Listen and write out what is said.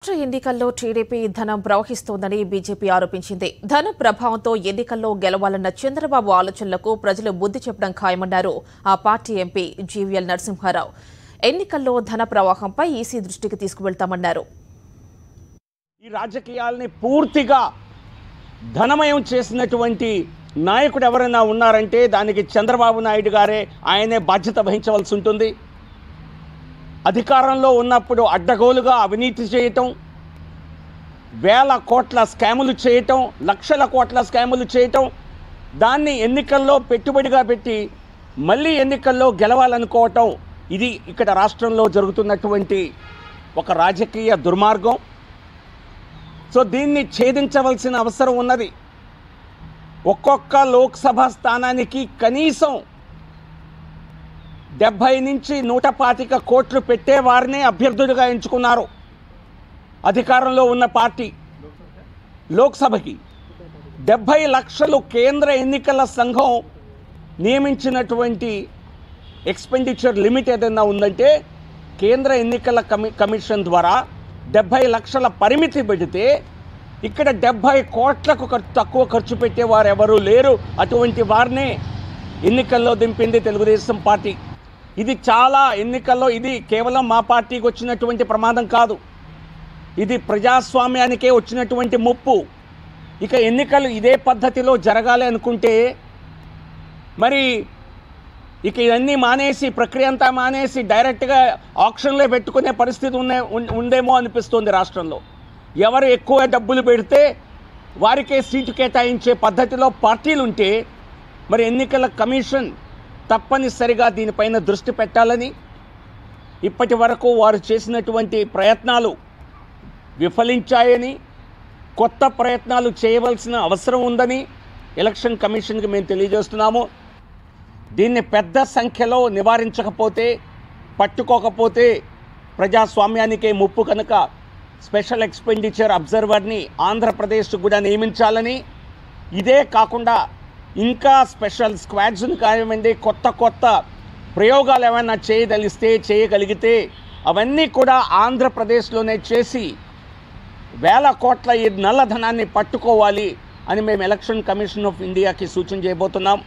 రాష్ట్ర ఎన్నికల్లో టీడీపీ ధనం ప్రవహిస్తోందని బీజేపీ ఆరోపించింది. ధన ప్రభావంతో ఎన్నికల్లో గెలవాలన్న చంద్రబాబు ఆలోచనలకు ప్రజలు బుద్ధి చెప్పడం ఖాయమన్నారు ఆ పార్టీ ఎంపీ జీవీఎల్ నరసింహారావు. ఎన్నికల్లో ధన ప్రవాహంపై ఈసీ దృష్టికి తీసుకువెళ్తామన్నారు. ఈ రాజకీయాల్ని పూర్తిగా ధనమయం చేసినటువంటి నాయకుడు ఎవరైనా ఉన్నారంటే దానికి చంద్రబాబు నాయుడు గారే, ఆయనే బాధ్యత వహించవలసి ఉంటుంది. అధికారంలో ఉన్నప్పుడు అడ్డగోలుగా అవినీతి చేయటం, వేల కోట్ల స్కాములు చేయటం, లక్షల కోట్ల స్కాములు చేయటం, దాన్ని ఎన్నికల్లో పెట్టుబడిగా పెట్టి మళ్ళీ ఎన్నికల్లో గెలవాలనుకోవటం, ఇది ఇక్కడ రాష్ట్రంలో జరుగుతున్నటువంటి ఒక రాజకీయ దుర్మార్గం. సో దీన్ని ఛేదించవలసిన అవసరం ఉన్నది. ఒక్కొక్క లోక్సభ స్థానానికి కనీసం 70 నుంచి 125 కోట్లు పెట్టేవారినే అభ్యర్థులుగా ఎంచుకున్నారు అధికారంలో ఉన్న పార్టీ. లోక్సభకి 70 లక్షలు కేంద్ర ఎన్నికల సంఘం నియమించినటువంటి ఎక్స్పెండిచర్ లిమిట్ ఏదైనా ఉందంటే కేంద్ర ఎన్నికల కమిషన్ ద్వారా 70 లక్షల పరిమితి పెడితే ఇక్కడ 70 కోట్లకు తక్కువ ఖర్చు పెట్టేవారు ఎవరూ లేరు. అటువంటి వారినే ఎన్నికల్లో దింపింది తెలుగుదేశం పార్టీ. ఇది చాలా ఎన్నికల్లో ఇది కేవలం మా పార్టీకి వచ్చినటువంటి ప్రమాదం కాదు, ఇది ప్రజాస్వామ్యానికే వచ్చినటువంటి ముప్పు. ఇక ఎన్నికలు ఇదే పద్ధతిలో జరగాలి అనుకుంటే మరి ఇక ఇవన్నీ మానేసి, ప్రక్రియ అంతా మానేసి డైరెక్ట్గా ఆక్షన్లో పెట్టుకునే పరిస్థితి ఉందేమో అనిపిస్తుంది రాష్ట్రంలో. ఎవరు ఎక్కువ డబ్బులు పెడితే వారికే సీటు కేటాయించే పద్ధతిలో పార్టీలు ఉంటే మరి ఎన్నికల కమిషన్ తప్పనిసరిగా దీనిపైన దృష్టి పెట్టాలని, ఇప్పటి వరకు వారు చేసినటువంటి ప్రయత్నాలు విఫలించాయని, కొత్త ప్రయత్నాలు చేయవలసిన అవసరం ఉందని ఎలక్షన్ కమిషన్కి మేము తెలియజేస్తున్నాము. దీన్ని పెద్ద సంఖ్యలో నివారించకపోతే, పట్టుకోకపోతే ప్రజాస్వామ్యానికే ముప్పు కనుక స్పెషల్ ఎక్స్పెండిచర్ అబ్జర్వర్ని ఆంధ్రప్రదేశ్ కూడా నియమించాలని, ఇదే కాకుండా ఇంకా స్పెషల్ స్క్వాడ్స్ని కానివ్వండి, కొత్త ప్రయోగాలు ఏమైనా చేయగలిగితే అవన్నీ కూడా ఆంధ్రప్రదేశ్లోనే చేసి వేల కోట్ల ఈ నల్లధనాన్ని పట్టుకోవాలి అని మేము ఎలక్షన్ కమిషన్ ఆఫ్ ఇండియాకి సూచన చేయబోతున్నాం.